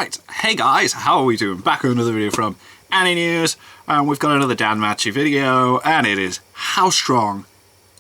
Right, hey guys, how are we doing? Back with another video from Annie News, and we've got another Danmachi video, and it is how strong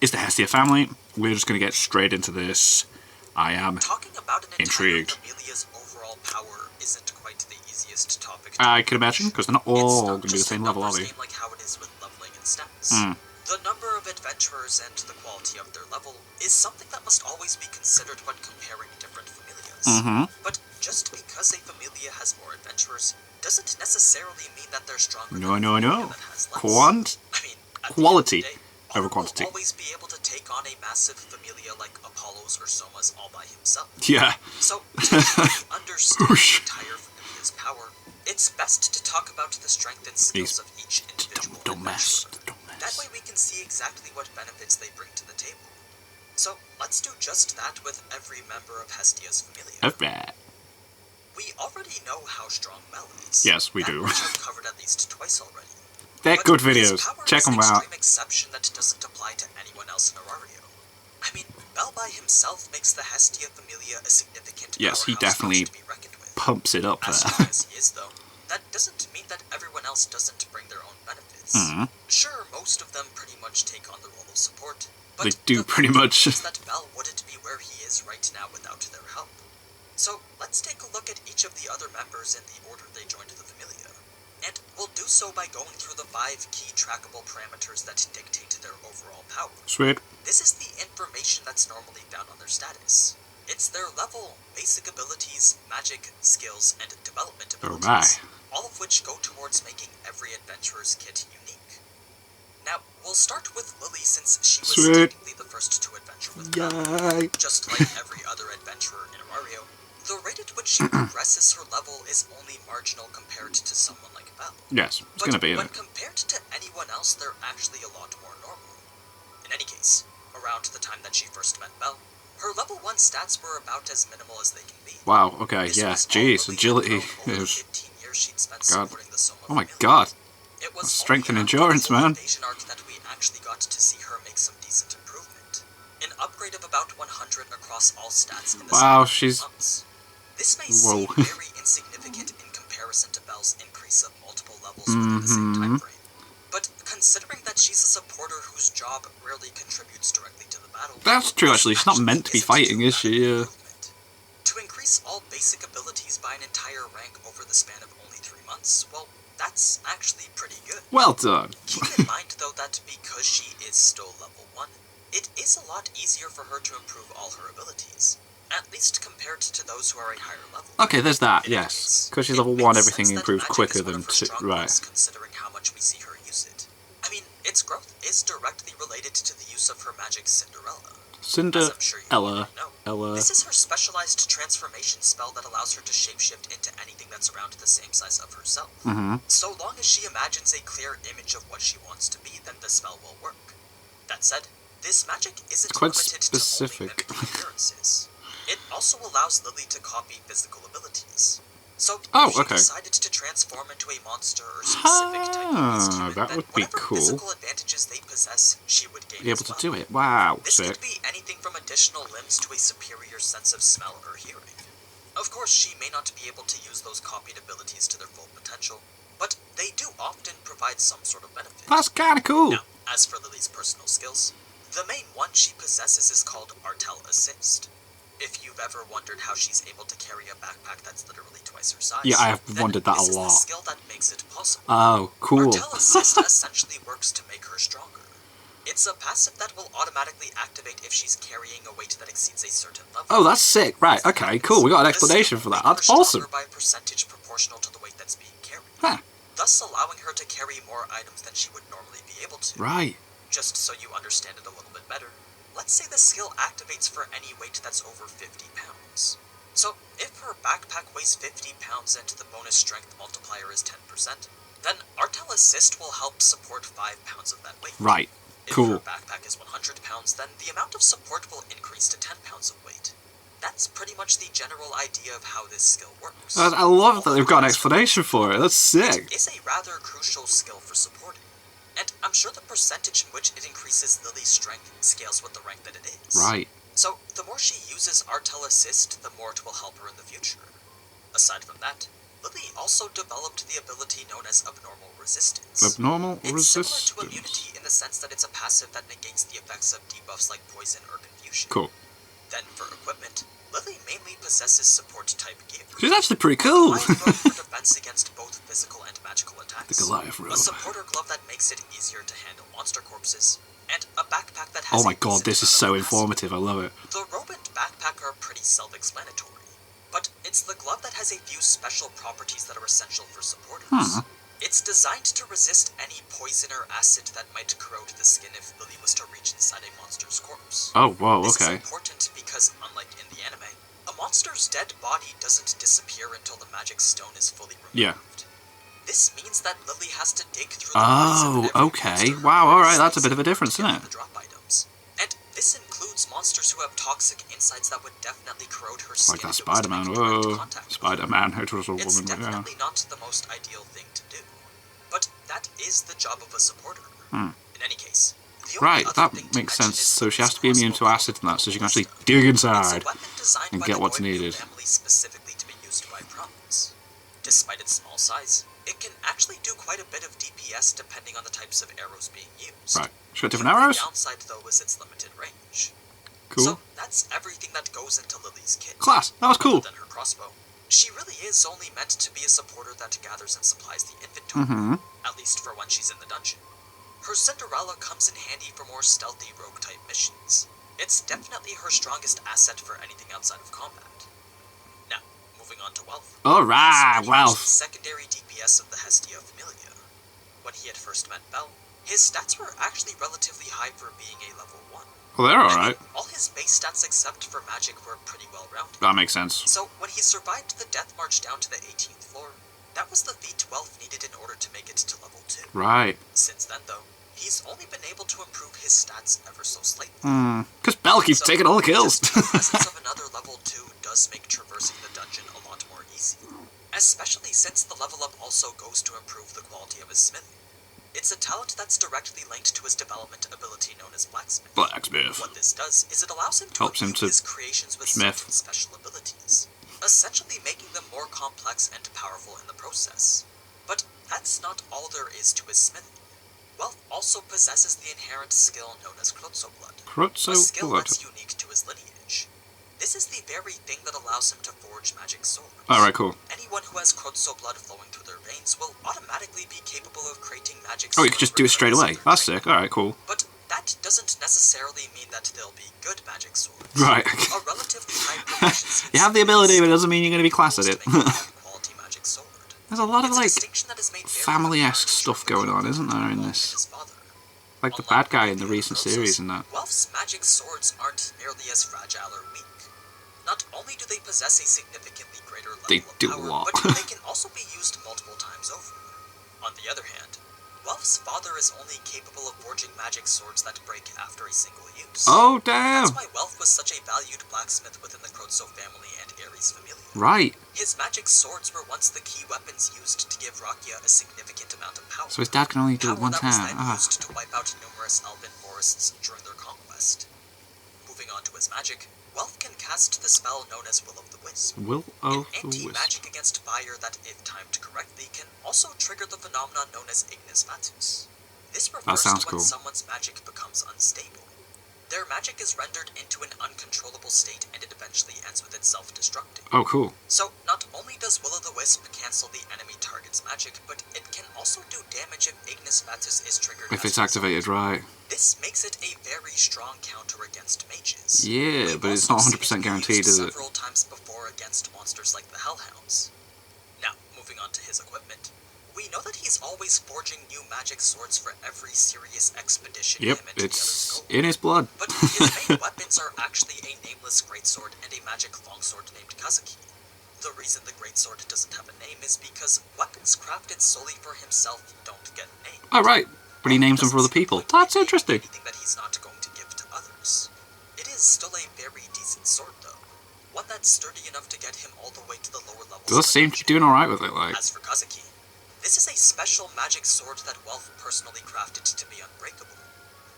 is the Hestia family? We're just going to get straight into this. I am intrigued. Familia's overall power isn't quite the easiest topic. I can imagine, because they're not all going to be the same level, are they? Like how it is with leveling and stats. The number of adventurers and the quality of their level is something that must always be considered when comparing different familias. But just because a familia has more adventurers doesn't necessarily mean that they're stronger than a familia that has less. Quality over quantity. Will always be able to take on a massive familia like Apollo's or Soma's all by himself. Yeah. So, to really understand the entire familia's power, it's best to talk about the strength and skills of each individual adventurer. That way we can see exactly what benefits they bring to the table. So, let's do just that with every member of Hestia's familia. Okay. We already know how strong Mel is. Yes, we do. Which I've covered at least twice already. They're good videos. Check them out. An exception that doesn't apply to anyone else in Arario. I mean, Bell by himself makes the Hestia Familia a significant yes, he definitely to be reckoned with. Pumps it up as strong as he is, though, that doesn't mean that everyone else doesn't bring their own benefits. Sure, most of them pretty much take on the role of support, but they do pretty much. That Bell wouldn't be where he is right now without their help. So let's take a look at each of the other members in the order they joined the Familia. And we'll do so by going through the 5 key trackable parameters that dictate their overall power. Sweet. This is the information that's normally found on their status. It's their level, basic abilities, magic, skills, and development abilities, all of which go towards making every adventurer's kit unique. Now, we'll start with Lily since she was technically the first to adventure with Bell. Just like every other adventurer in Arario, the rate at which she progresses her level is only marginal compared to someone like Bell. Yes, it's going to be. But compared to anyone else, they're actually a lot more normal. In any case, around the time that she first met Bell, her level 1 stats were about as minimal as they can be. Wow, okay, yeah, jeez, agility is... 15 years she'd spent God. supporting the Soma oh my Familia. god. It was strength and only endurance, after the man. Invasion arc that we actually got to see her make some decent improvement. An upgrade of about 100 across all stats in the months. This may seem very insignificant in comparison to Bell's increase of multiple levels within the same time frame. But considering that she's a supporter whose job rarely contributes directly to the battle... That's true, actually. She's not meant to be fighting, is she? To increase all basic abilities by an entire rank over the span of only 3 months, well, that's actually pretty good. Well done. Keep in mind, though, that because she is still level 1, it is a lot easier for her to improve all her abilities. At least compared to those who are a higher level. Okay, there's that, yes. Because she's level 1, everything improves quicker than 2. Right. Considering how much we see her use it. I mean, its growth is directly related to the use of her magic Cinderella. Ella. This is her specialized transformation spell that allows her to shapeshift into anything that's around the same size of herself. So long as she imagines a clear image of what she wants to be, then the spell will work. That said, this magic isn't quite limited specific. to only mimicking appearances. It also allows Lily to copy physical abilities. So, if she decided to transform into a monster or specific type of beast human, that would be cool. Physical advantages they possess, she would gain be able as well. to do it. Wow, this sick. could be anything from additional limbs to a superior sense of smell or hearing. Of course, she may not be able to use those copied abilities to their full potential, but they do often provide some sort of benefit. That's kind of cool. Now, as for Lily's personal skills, the main one she possesses is called Artel Assist. If you've ever wondered how she's able to carry a backpack that's literally twice her size, yeah, I have wondered that a lot. This is the skill that makes it possible. Oh, cool. Artel Assist essentially works to make her stronger. It's a passive that will automatically activate if she's carrying a weight that exceeds a certain level. Oh, that's sick. Right, okay, cool. We got an explanation for that. That's awesome. By a percentage proportional to the weight that's being carried. Thus allowing her to carry more items than she would normally be able to. Right. Just so you understand it a little bit better, let's say the skill activates for any weight that's over 50 pounds. So, if her backpack weighs 50 pounds and the bonus strength multiplier is 10%, then Artel Assist will help support 5 pounds of that weight. Right. If Cool. her backpack is 100 pounds, then the amount of support will increase to 10 pounds of weight. That's pretty much the general idea of how this skill works. I love that they've got an explanation for it. That's sick. It is a rather crucial skill for supporting. And I'm sure the percentage in which it increases Lily's strength scales with the rank that it is. Right. So, the more she uses Artel Assist, the more it will help her in the future. Aside from that, Lily also developed the ability known as abnormal resistance. Abnormal It's similar resistance. to immunity in the sense that it's a passive that negates the effects of debuffs like poison or confusion. Cool. Then for equipment, Lily mainly possesses support-type gear. She's actually pretty cool. A Goliath robe for defense against both physical and magical attacks. The Goliath robe. A supporter glove that makes it easier to handle monster corpses. And a backpack that has Oh my a god, decent this is amount so of informative. I love it. The robe and backpack are pretty self-explanatory, but it's the glove that has a few special properties that are essential for supporters. It's designed to resist any poison or acid that might corrode the skin if Lily was to reach inside a monster's corpse. Oh, whoa, This okay. is important because, unlike in the anime, a monster's dead body doesn't disappear until the magic stone is fully removed. Yeah. This means that Lily has to dig through the bodies of Oh, every okay. monster Wow, her alright, that's a sees bit of a difference, to get isn't it? the drop items. And this includes monsters who have toxic insides that would definitely corrode her skin. Like that if it was to Spider-Man. make direct Whoa. contact with Spider-Man. It was a It's woman. Yeah. definitely not the most ideal thing to do, but that is the job of a supporter. In any case, the only Right, other that thing to makes mention sense. is So she has Lily's to be immune to crossbow acid and that, so she can actually Ballista. dig It's inside a weapon designed and by get the what's Goemon needed. family specifically to be used by prawns. Despite its small size, it can actually do quite a bit of DPS depending on the types of arrows being used. Right. She got The different only arrows? downside, though, is its limited range. Cool. So that's everything that goes into Lily's kit. Class. That was cool. Other than her crossbow, she really is only meant to be a supporter that gathers and supplies the inventory, at least for when she's in the dungeon. Her Cinderella comes in handy for more stealthy rogue-type missions. It's definitely her strongest asset for anything outside of combat. Now, moving on to Wealth. Alright, He's pretty much well. the secondary DPS of the Hestia Familia. When he had first met Belle, his stats were actually relatively high for being a level 1. Well, they're I mean, alright. all his base stats except for magic were pretty well rounded. That makes sense. So, when he survived the death march down to the 18th floor, that was the feat Wealth needed in order to make it to level 2. Right. Since then, though, he's only been able to improve his stats ever so slightly. Because Belle keeps So, taking all the kills. just the presence of another level 2 does make traversing the dungeon a lot more easy. Especially since the level up also goes to improve the quality of his smithing. It's a talent that's directly linked to his development ability known as Blacksmith. Blacksmith. What this does is it allows him to Helps him imbue to his creations with smith. certain special abilities, essentially making them more complex and powerful in the process. But that's not all there is to his smithing. Wealth also possesses the inherent skill known as Krotso Blood, a skill Blood. that's unique to his lineage. This is the very thing that allows him to forge magic swords. Alright, cool. Anyone who has Krotso blood flowing through their veins will automatically be capable of creating magic Oh, swords. you could just do it straight away. regardless of That's their sick. Alright, cool. But that doesn't necessarily mean that they'll be good magic swords. Right. A relatively high proficiency You have the ability, but it doesn't mean you're going to be class at it. to make a high-quality magic sword. There's a lot of, It's a like, distinction that is made very family-esque apparent stuff during going on, the isn't there, in conflict this? with his father. Like the Unlike bad guy in the other recent Krosos, series and that. Wealth's magic swords aren't nearly as fragile or weak. Not only do they possess a significantly greater level They of do a power, lot. but they can also be used multiple times over. On the other hand, Wealth's father is only capable of forging magic swords that break after a single use. Oh, damn! That's why Wealth was such a valued blacksmith within the Krotso family and Ares Familia. Right. His magic swords were once the key weapons used to give Rakia a significant amount of power. So his dad can only do it Power one that was time. then Ah. used to wipe out numerous elven forests during their conquest. Moving on to his magic, Wealth can cast the spell known as Will of the Wisp. Will An of the Wisp. anti-magic against fire that, if timed correctly, can also trigger the phenomenon known as Ignis Fatuus. This refers sounds to when cool. someone's magic becomes unstable. Their magic is rendered into an uncontrollable state and it eventually ends with it self-destructing. Oh, cool. So, not only does Will of the Wisp cancel the enemy target's magic, but it can also do damage if Ignis Fatuus is triggered. If as it's a result. activated, right. This makes it a very strong counter against mages. Yeah, We've but it's also not seen 100% be guaranteed, used is it? several times before against monsters like the Hellhounds. Now, moving on to his equipment. We know that he's always forging new magic swords for every serious expedition Yep, him and the others it's go on. in his blood. But his main weapons are actually a nameless greatsword and a magic longsword named Kazuki. The reason the greatsword doesn't have a name is because weapons crafted solely for himself don't get named. Oh, right. But he names them for other people. That's interesting. Anything that he's not going to give to others. It is still a very decent sword, though. One that's sturdy enough to get him all the way to the lower levels. Does seem to be doing alright with it, like. As for Kazuki, this is a special magic sword that Wealth personally crafted to be unbreakable.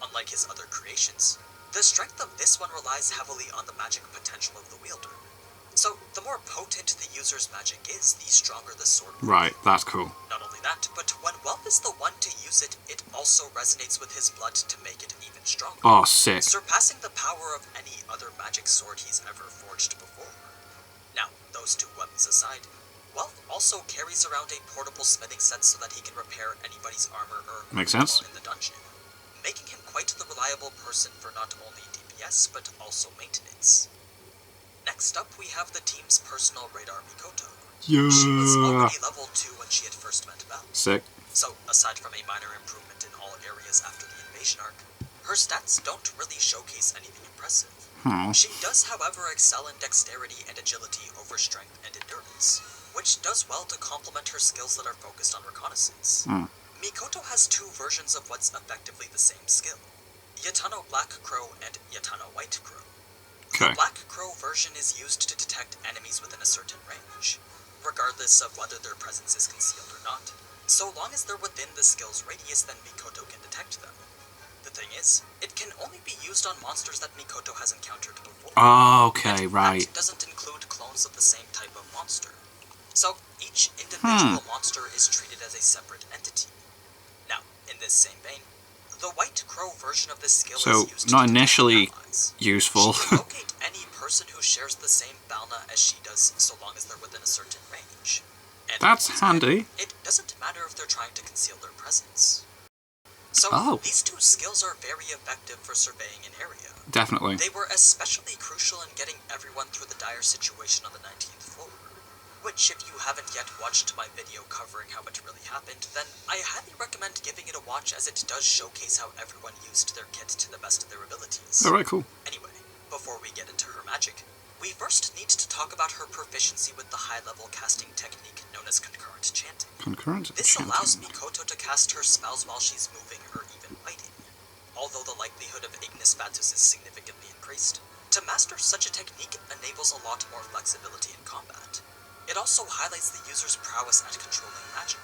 Unlike his other creations, the strength of this one relies heavily on the magic potential of the wielder. So, the more potent the user's magic is, the stronger the sword will be. Right, that's cool. Not only that, but when Welf is the one to use it, it also resonates with his blood to make it even stronger. Oh, sick. Surpassing the power of any other magic sword he's ever forged before. Now, those two weapons aside, Welf also carries around a portable smithing set so that he can repair anybody's armor or Makes sense. in the dungeon, making him quite the reliable person for not only DPS, but also maintenance. Next up, we have the team's personal radar, Mikoto. Yeah. She was already level 2 when she had first met Bell. Sick. So, aside from a minor improvement in all areas after the invasion arc, her stats don't really showcase anything impressive. She does, however, excel in dexterity and agility over strength and endurance, which does well to complement her skills that are focused on reconnaissance. Mikoto has two versions of what's effectively the same skill: Yatano Black Crow and Yatano White Crow. The Black Crow version is used to detect enemies within a certain range, regardless of whether their presence is concealed or not. So long as they're within the skill's radius, then Mikoto can detect them. The thing is, it can only be used on monsters that Mikoto has encountered before. Okay, and right. that doesn't include clones of the same type of monster. So each individual monster is treated as a separate entity. Now, in this same vein, the White Crow version of this skill is used not to initially allies. useful. She can locate any person who shares the same Balna as she does, so long as they're within a certain range. And That's handy. It doesn't matter if they're trying to conceal their presence. So, these two skills are very effective for surveying an area. Definitely. They were especially crucial in getting everyone through the dire situation on the 19th floor. Which, if you haven't yet watched my video covering how it really happened, then I highly recommend giving it a watch, as it does showcase how everyone used their kit to the best of their abilities. Alright, cool. Anyway, before we get into her magic, we first need to talk about her proficiency with the high-level casting technique known as concurrent chanting. This allows Mikoto to cast her spells while she's moving or even fighting. Although the likelihood of Ignis Fatuus is significantly increased, to master such a technique enables a lot more flexibility in combat. It also highlights the user's prowess at controlling magic.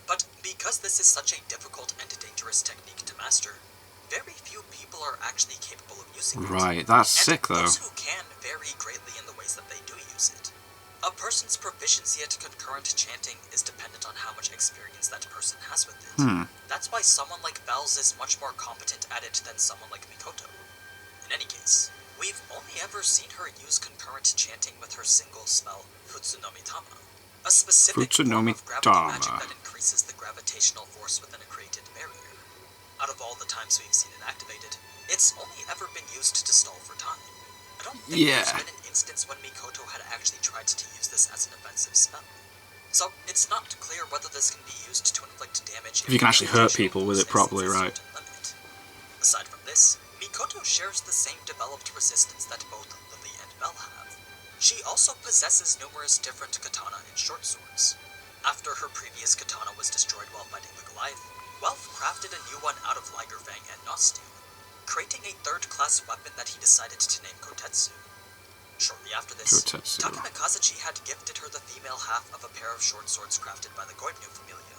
But because this is such a difficult and dangerous technique to master, very few people are actually capable of using it. Right, that's sick though. Those who can vary greatly in the ways that they do use it. A person's proficiency at concurrent chanting is dependent on how much experience that person has with it. That's why someone like Bells is much more competent at it than someone like Mikoto. In any case, we've only ever seen her use concurrent chanting with her single spell, Futsunomitama, a specific form of gravity magic that increases the gravitational force within a created barrier. Out of all the times we've seen it activated, it's only ever been used to stall for time. I don't think there's been an instance when Mikoto had actually tried to use this as an offensive spell. So, it's not clear whether this can be used to inflict damage if you can actually hurt people with it properly, right? Aside from this, Mikoto shares the same developed resistance that both Lily and Bell have. She also possesses numerous different katana and short swords. After her previous katana was destroyed while fighting the Goliath, Welf crafted a new one out of Ligerfang and Nosteel, creating a third-class weapon that he decided to name Kotetsu. Shortly after this, Takana Kazuchi had gifted her the female half of a pair of short swords crafted by the Goibnu Familia.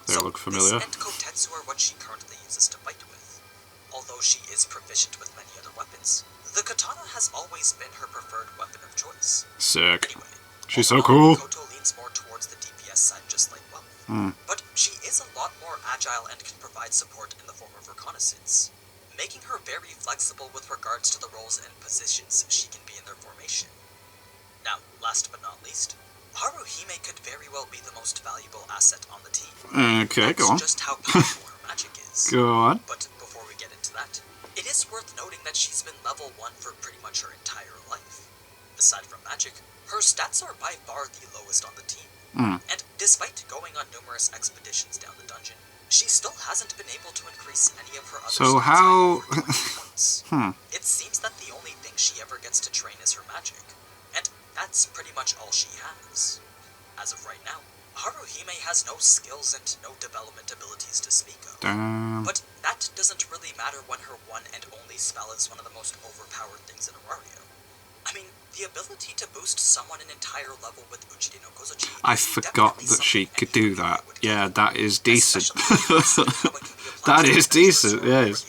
They look familiar. This and Kotetsu are what she currently uses to fight with. Although she is proficient with many other weapons, the katana has always been her preferred weapon of choice. Sick. Anyway, she's so cool. Mikoto leans more towards the DPS side, just like Welf. But she is a lot more agile and can provide support in the form of reconnaissance, making her very flexible with regards to the roles and positions she can be in their formation. Now, last but not least, Haruhi could very well be the most valuable asset on the team. Okay, That's go on. just how powerful her magic is. Go on. But before we get into that, it is worth noting that she's been level 1 for pretty much her entire life. Aside from magic, her stats are by far the lowest on the team. And despite going on numerous expeditions down the dungeon, she still hasn't been able to increase any of her other So skills how... by over 20 points. It seems that the only thing she ever gets to train is her magic, and that's pretty much all she has. As of right now, Haruhime has no skills and no development abilities to speak of. Damn. But that doesn't really matter when her one and only spell is one of the most overpowered things in Aurario. I mean, the ability to boost someone an entire level with Uchide no Kozuchi I forgot that she could do that. Yeah, that is decent. That is decent, yes.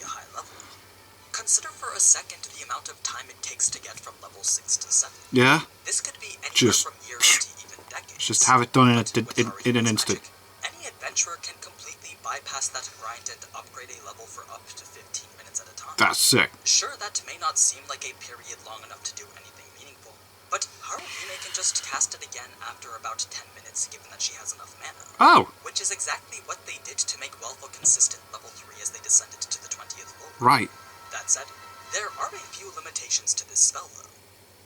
Consider for a second the amount of time it takes to get from level 6 to 7. Yeah? This just from years to even decades. just have it done in an instant. Any adventurer can completely bypass that grind and upgrade a level for up to 15 minutes at a time. That's sick. Sure, that may not seem like a period long enough to do anything meaningful, but Haruhi can just cast it again after about 10 minutes given that she has enough mana. Oh! Which is exactly what they did to make Wealth a consistent level 3 as they descended to the 20th floor. Right. That said, there are a few limitations to this spell though.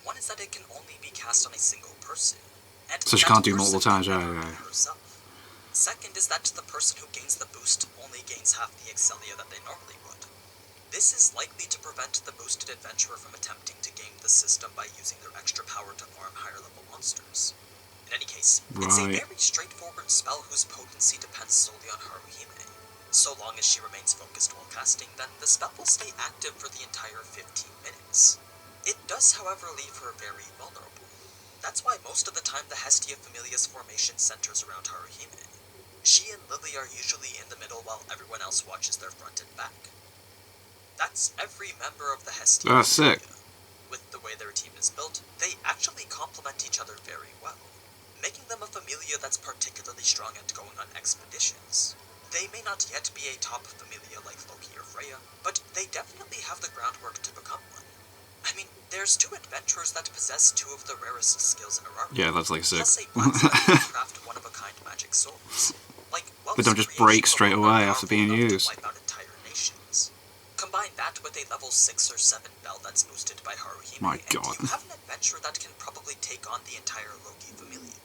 One is that it can only be cast on a single person. And so she can't do multiple times, right. Herself. Second is that the person who gains the boost only gains half the Excelia that they normally would. This is likely to prevent the boosted adventurer from attempting to game the system by using their extra power to farm higher level monsters. In any case, it's a very straightforward spell whose potency depends solely on Haruhi. So long as she remains focused while casting, then the spell will stay active for the entire 15 minutes. It does, however, leave her very vulnerable. That's why most of the time the Hestia Familia's formation centers around Haruhi. She and Lily are usually in the middle while everyone else watches their front and back. That's every member of the Hestia That's Familia. sick. With the way their team is built, they actually complement each other very well, making them a familia that's particularly strong at going on expeditions. They may not yet be a top familia like Loki or Freya, but they definitely have the groundwork to become one. I mean, there's 2 adventurers that possess 2 of the rarest skills in Haruhi. Yeah, that's like sick. Plus a bunch that craft one-of-a-kind magic swords. Like, But don't just break straight away after being used. Wipe out entire nations. Combine that with a level 6 or 7 bell that's boosted by Haruhi, My God. and you have an adventurer that can probably take on the entire Loki familia.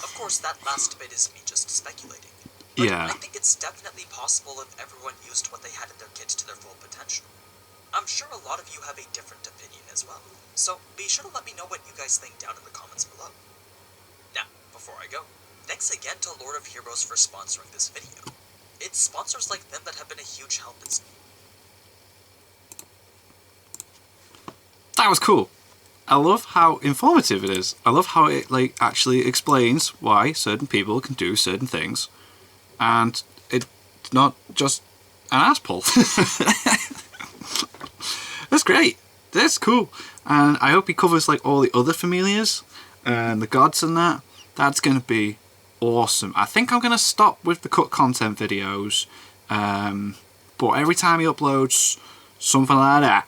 Of course, that last bit is me just speculating. But Yeah. I think it's definitely possible if everyone used what they had in their kit to their full potential. I'm sure a lot of you have a different opinion as well, so be sure to let me know what you guys think down in the comments below. Now, before I go, thanks again to Lord of Heroes for sponsoring this video. It's sponsors like them that have been a huge help in... That was cool. I love how informative it is. I love how it like actually explains why certain people can do certain things, and it's not just an ass pull. That's great. That's cool. And I hope he covers like all the other familias and the gods and that. That's gonna be awesome. I think I'm gonna stop with the cut content videos, but every time he uploads something like that,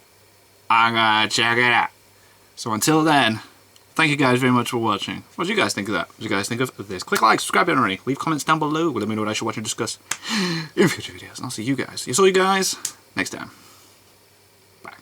I'm gonna check it out. So until then, thank you guys very much for watching. What do you guys think of that? What do you guys think of this? Click like, subscribe if you already. Leave comments down below. Let me know what I should watch and discuss in future videos. And I'll see you guys next time. Bye.